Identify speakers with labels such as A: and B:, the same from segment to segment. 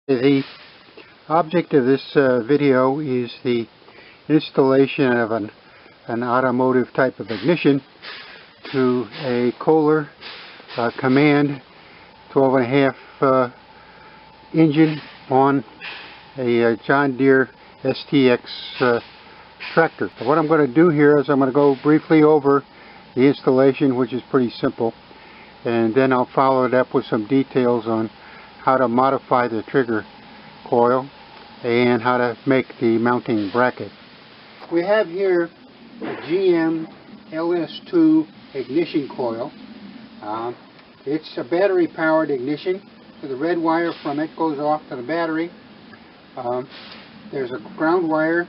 A: The object of this video is the installation of an automotive type of ignition to a Kohler Command 12.5 engine on a John Deere STX tractor. So what I'm going to do here is I'm going to go briefly over the installation, which is pretty simple, and then I'll follow it up with some details on how to modify the trigger coil and how to make the mounting bracket. We have here a GM LS2 ignition coil. It's a battery powered ignition, so the red wire from it goes off to the battery. There's a ground wire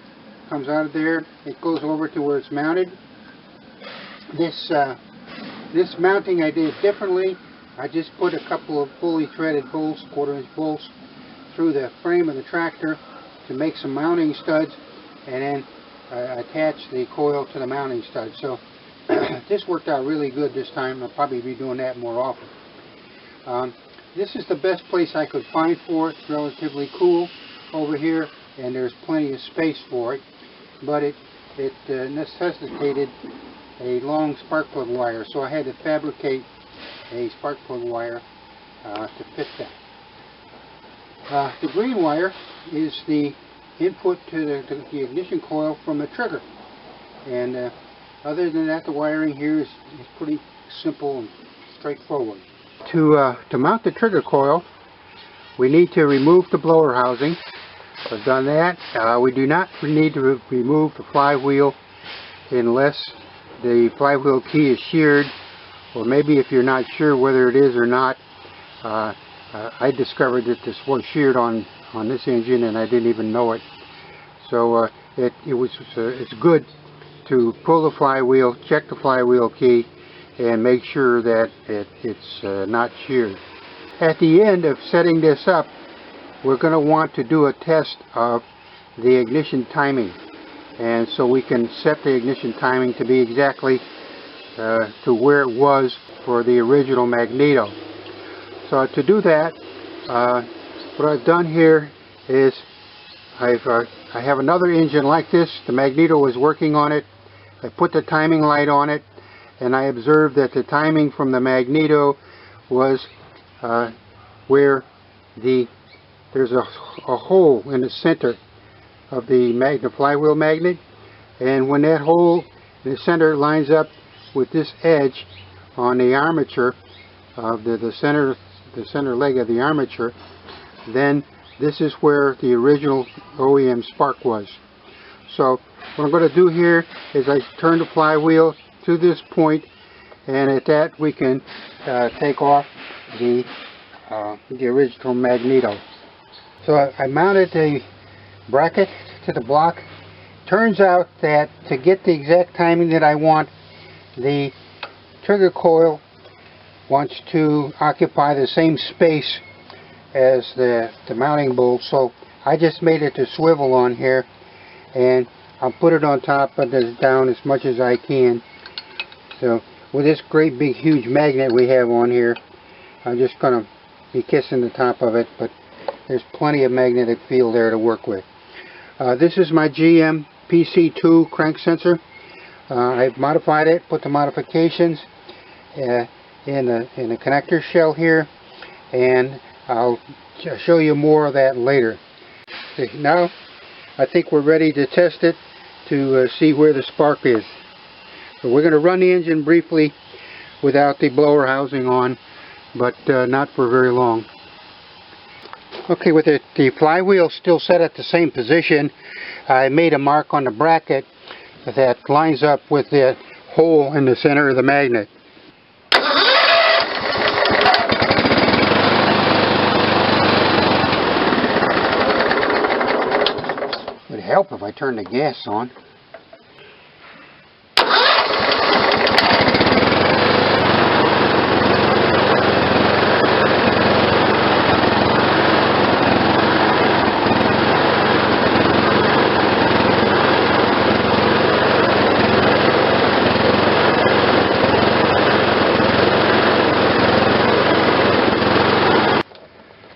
A: comes out of there, it goes over to where it's mounted. This mounting I did differently. I just put a couple of fully threaded bolts, 1/4-inch bolts, through the frame of the tractor to make some mounting studs, and then attach the coil to the mounting stud. So this worked out really good this time. I'll probably be doing that more often. This is the best place I could find for it. It's relatively cool over here, and there's plenty of space for it, but it necessitated a long spark plug wire, so I had to fabricate a spark plug wire to fit that. The green wire is the input to the ignition coil from the trigger, and other than that, the wiring here is pretty simple and straightforward. To mount the trigger coil, we need to remove the blower housing. I've done that. We do not need to remove the flywheel unless the flywheel key is sheared, or maybe if you're not sure whether it is or not. I discovered that this was sheared on this engine and I didn't even know it. So it's good to pull the flywheel, check the flywheel key, and make sure that it's not sheared. At the end of setting this up, we're going to want to do a test of the ignition timing, and so we can set the ignition timing to be exactly to where it was for the original magneto. So to do that, what I've done here is I have another engine like this. The magneto was working on it. I put the timing light on it, and I observed that the timing from the magneto was where there's a hole in the center of the flywheel magnet, and when that hole in the center lines up with this edge on the armature of the center leg of the armature, then this is where the original OEM spark was. So what I'm going to do here is I turn the flywheel to this point, and at that we can take off the original magneto. So I mounted the bracket to the block. Turns out that to get the exact timing that I want, the trigger coil wants to occupy the same space as the mounting bolt, so I just made it to swivel on here, and I'll put it on top and down as much as I can. So with this great big huge magnet we have on here, I'm just going to be kissing the top of it, but there's plenty of magnetic field there to work with. This is my GM PC2 crank sensor. I've modified it, put the modifications in the connector shell here, and I'll show you more of that later. Now I think we're ready to test it to see where the spark is. So we're going to run the engine briefly without the blower housing on, but not for very long. Okay, with the flywheel still set at the same position, I made a mark on the bracket that lines up with the hole in the center of the magnet. It would help if I turned the gas on.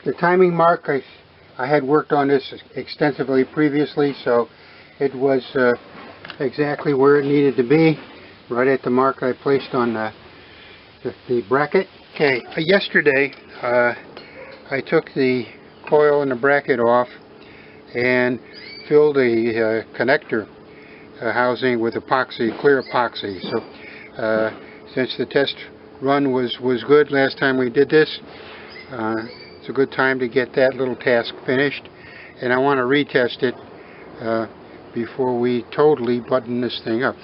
A: The timing mark I had worked on this extensively previously, so it was exactly where it needed to be, right at the mark I placed on the bracket. Okay, yesterday I took the coil and the bracket off and filled a connector housing with epoxy, clear epoxy. So since the test run was good last time we did this, it's a good time to get that little task finished, and I want to retest it before we totally button this thing up.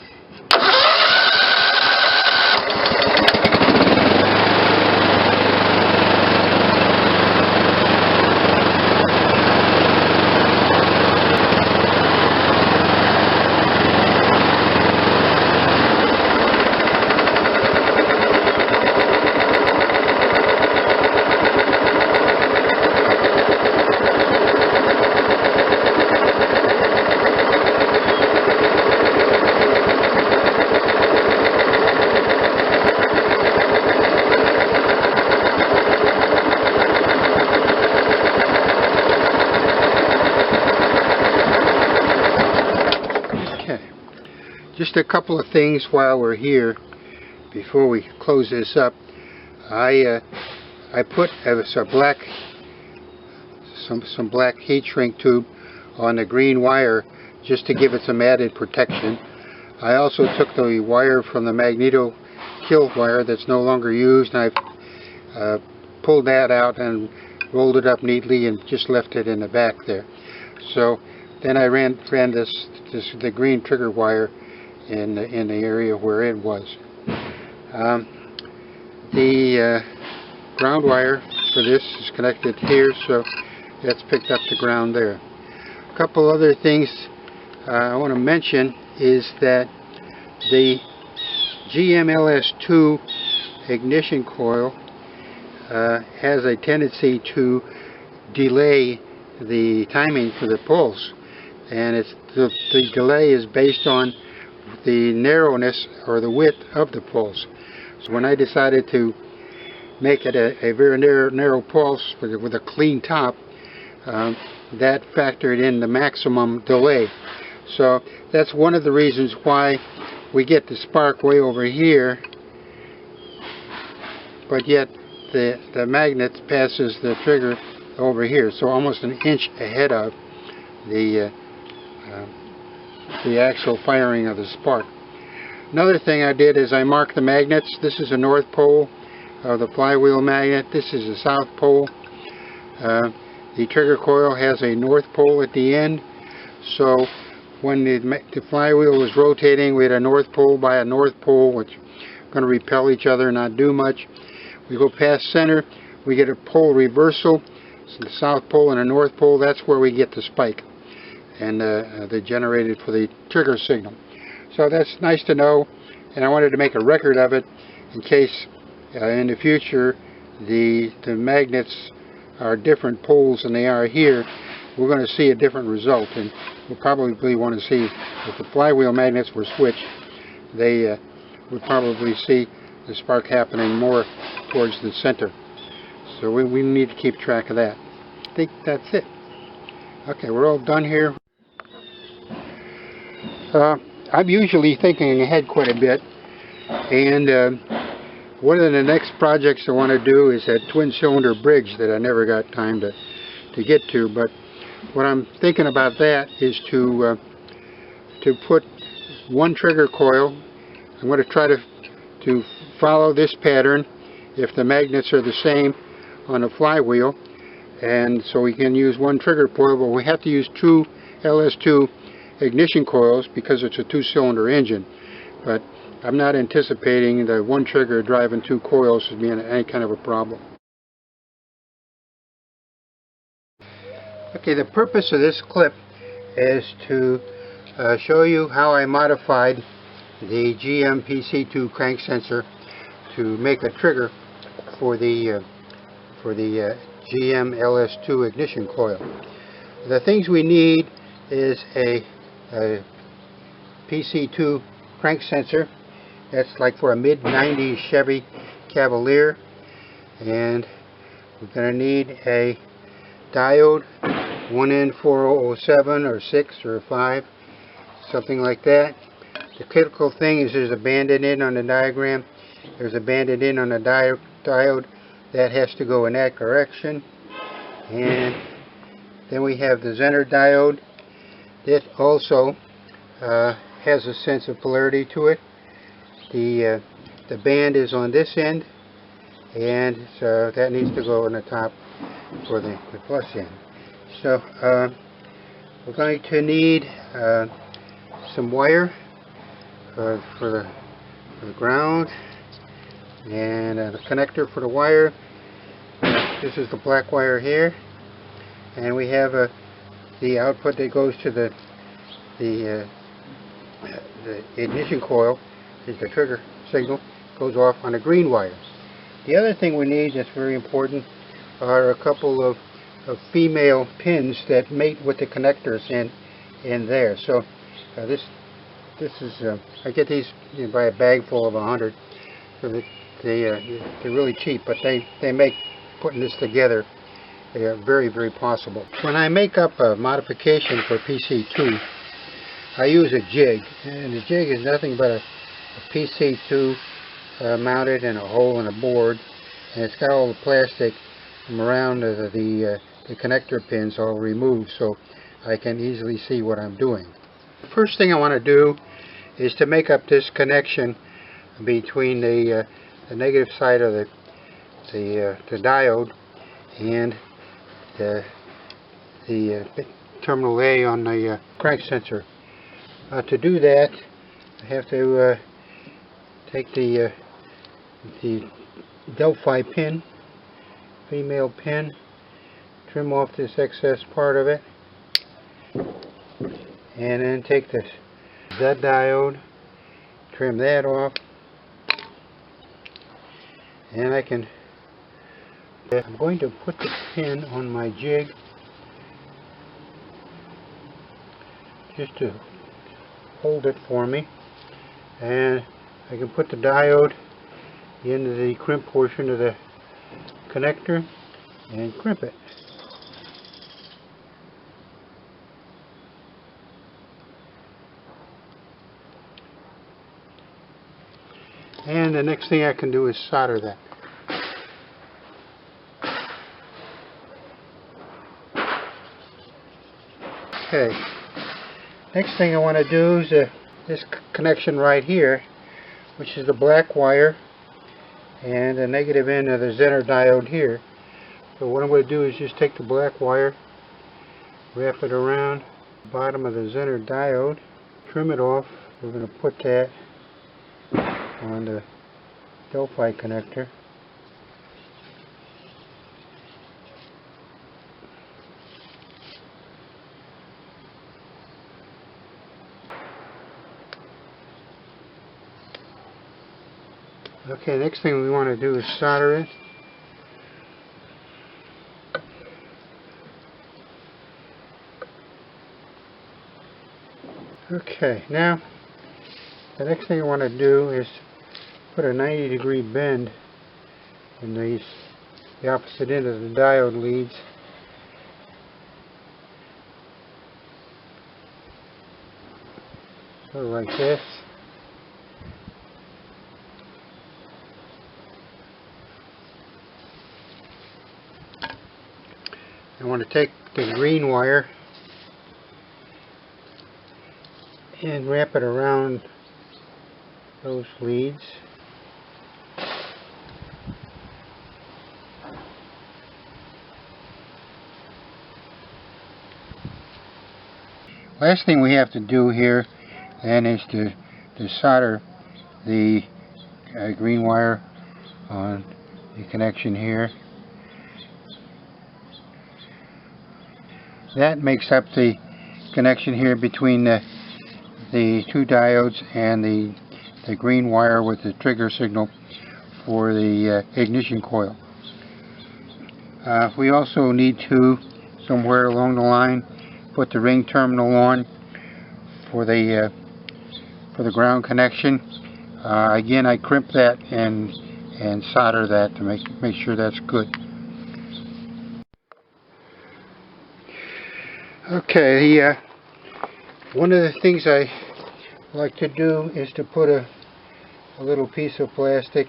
A: Just a couple of things while we're here before we close this up. I put some black heat shrink tube on the green wire just to give it some added protection. I also took the wire from the magneto kill wire that's no longer used, and I've pulled that out and rolled it up neatly and just left it in the back there. So then I ran the green trigger wire in the area where it was. The ground wire for this is connected here, so that's picked up the ground there. A couple other things I want to mention is that the GMLS2 ignition coil has a tendency to delay the timing for the pulse, and the delay is based on the narrowness or the width of the pulse. So when I decided to make it a very narrow pulse with a clean top, that factored in the maximum delay. So that's one of the reasons why we get the spark way over here, but yet the magnet passes the trigger over here, so almost an inch ahead of the actual firing of the spark. Another thing I did is I marked the magnets. This is the north pole of the flywheel magnet. This is the south pole. The trigger coil has a north pole at the end, so when the flywheel was rotating, we had a north pole by a north pole, which are going to repel each other and not do much. We go past center, we get a pole reversal. So the south pole and the north pole, that's where we get the spike, and they're generated for the trigger signal. So that's nice to know, and I wanted to make a record of it in case in the future the magnets are different poles than they are here. We're going to see a different result, and we'll probably want to see if the flywheel magnets were switched, they would probably see the spark happening more towards the center. So we need to keep track of that. I think that's it. Okay, we're all done here. I'm usually thinking ahead quite a bit, and one of the next projects I want to do is that twin cylinder bridge that I never got time to get to. But what I'm thinking about that is to put one trigger coil. I'm going to try to follow this pattern if the magnets are the same on the flywheel, and so we can use one trigger coil, but we have to use two LS2 ignition coils because it's a two-cylinder engine. But I'm not anticipating the one trigger driving two coils as being any kind of a problem. Okay, the purpose of this clip is to show you how I modified the GM-PC2 crank sensor to make a trigger for the GM-LS2 ignition coil. The things we need is a PC2 crank sensor. That's like for a mid-90s Chevy Cavalier, and we're going to need a diode 1N4007 or 6 or 5, something like that. The critical thing is there's a banded end on the diagram. There's a banded end on the diode that has to go in that direction. And then we have the Zener diode that also has a sense of polarity to it. The band is on this end, and so that needs to go on the top for the plus end. So we're going to need some wire for the ground, and the connector for the wire. This is the black wire here, and we have the output that goes to the ignition coil. Is the trigger signal goes off on a green wire. The other thing we need that's very important are a couple of female pins that mate with the connectors in there. So this is I get these by a bag full of 100. So they're really cheap, but they make putting this together very, very possible. When I make up a modification for PC2, I use a jig, and the jig is nothing but a PC2 mounted in a hole in a board, and it's got all the plastic from around the connector pins all removed, so I can easily see what I'm doing. The first thing I want to do is to make up this connection between the negative side of the diode and the terminal A on the crank sensor. To do that, I have to take the Delphi pin, female pin, trim off this excess part of it, and then take the Z diode, trim that off, and I'm going to put the pin on my jig just to hold it for me, and I can put the diode into the crimp portion of the connector and crimp it. And the next thing I can do is solder that. Okay. Next thing I want to do is this connection right here, which is the black wire and the negative end of the Zener diode here. So what I'm going to do is just take the black wire, wrap it around the bottom of the Zener diode, trim it off. We're going to put that on the Delphi connector. Okay, next thing we want to do is solder it. Okay, now the next thing I want to do is put a 90-degree bend in the opposite end of the diode leads. Sort of like this. I want to take the green wire and wrap it around those leads. Last thing we have to do here then is to solder the green wire on the connection here. That makes up the connection here between the two diodes and the green wire with the trigger signal for the ignition coil. We also need to, somewhere along the line, put the ring terminal on for the ground connection. Again, I crimp that and solder that to make sure that's good. Okay, one of the things I like to do is to put a little piece of plastic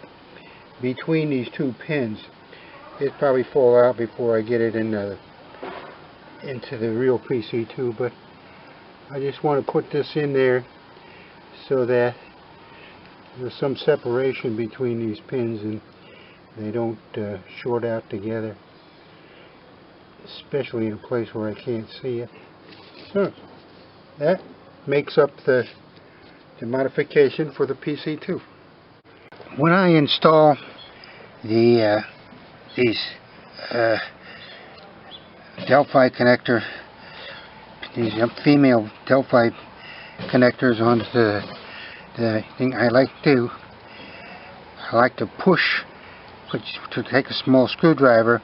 A: between these two pins. It'd probably fall out before I get it into the real PC2, but I just want to put this in there so that there's some separation between these pins and they don't short out together, especially in a place where I can't see it. So that makes up the modification for the PC2. When I install these Delphi connector, these female Delphi connectors onto the thing, I like to push, to take a small screwdriver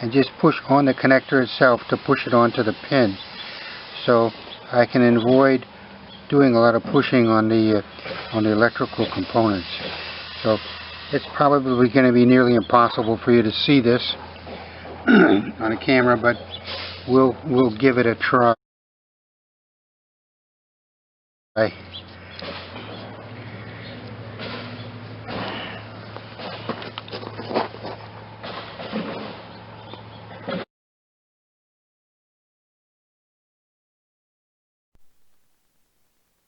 A: and just push on the connector itself to push it onto the pin, so I can avoid doing a lot of pushing on the electrical components. So it's probably going to be nearly impossible for you to see this on a camera, but we'll give it a try.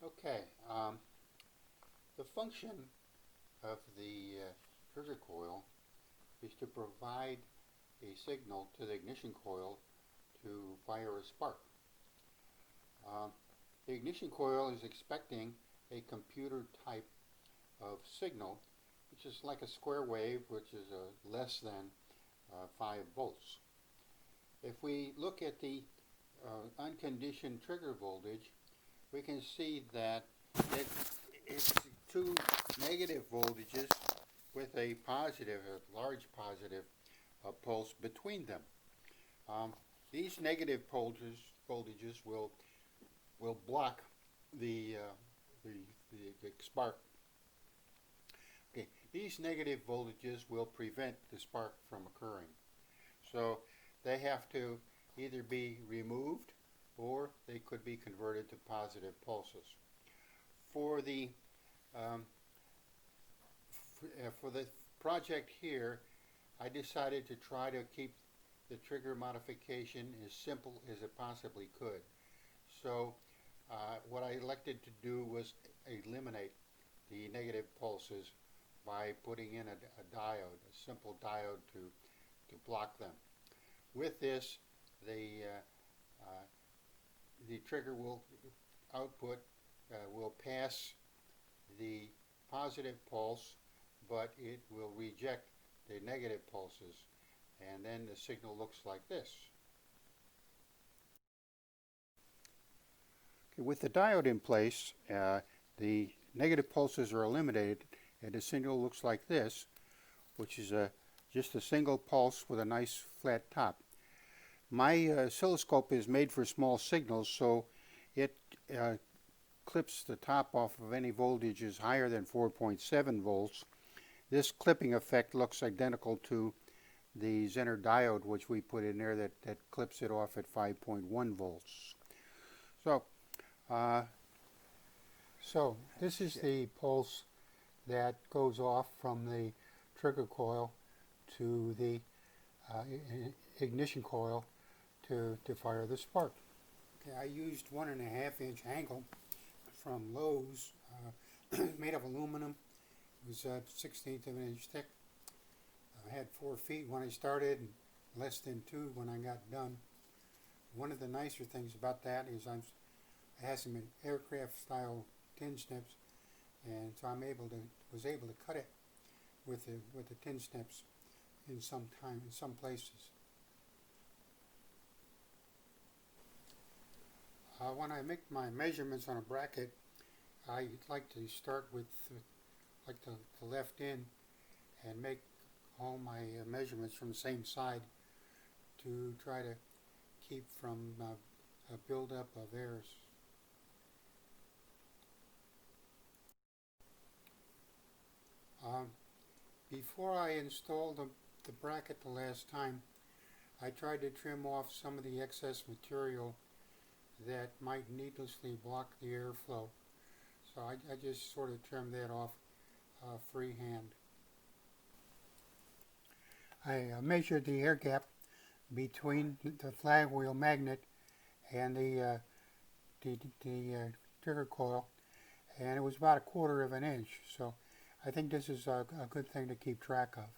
A: Okay, the function of the trigger coil is to provide a signal to the ignition coil to fire a spark. The ignition coil is expecting a computer type of signal, which is like a square wave, which is less than 5 volts. If we look at the unconditioned trigger voltage, we can see that it's two negative voltages with a positive, a large positive pulse between them. These negative voltages will block the spark. Okay, these negative voltages will prevent the spark from occurring. So they have to either be removed or they could be converted to positive pulses. For the project here, I decided to try to keep the trigger modification as simple as it possibly could. So what I elected to do was eliminate the negative pulses by putting in a diode, a simple diode to block them. With this, the trigger output will pass the positive pulse, but it will reject the negative pulses, and then the signal looks like this. Okay, with the diode in place, the negative pulses are eliminated, and the signal looks like this, which is just a single pulse with a nice flat top. My oscilloscope is made for small signals, so it clips the top off of any voltages higher than 4.7 volts. This clipping effect looks identical to the Zener diode, which we put in there, that clips it off at 5.1 volts. So this is the pulse that goes off from the trigger coil to the ignition coil to fire the spark. Okay, I used 1.5-inch angle from Lowe's, made of aluminum. It was 1/16 of an inch thick. I had 4 feet when I started and less than 2 when I got done. One of the nicer things about that is I had some aircraft style tin snips, and so was able to cut it with the tin snips in some places. When I make my measurements on a bracket, I like to start with the left end and make all my measurements from the same side to try to keep from a buildup of errors. Before I installed the bracket the last time, I tried to trim off some of the excess material that might needlessly block the airflow. So I just sort of trimmed that off freehand. I measured the air gap between the flywheel magnet and the trigger coil, and it was about 1/4 of an inch. So I think this is a good thing to keep track of.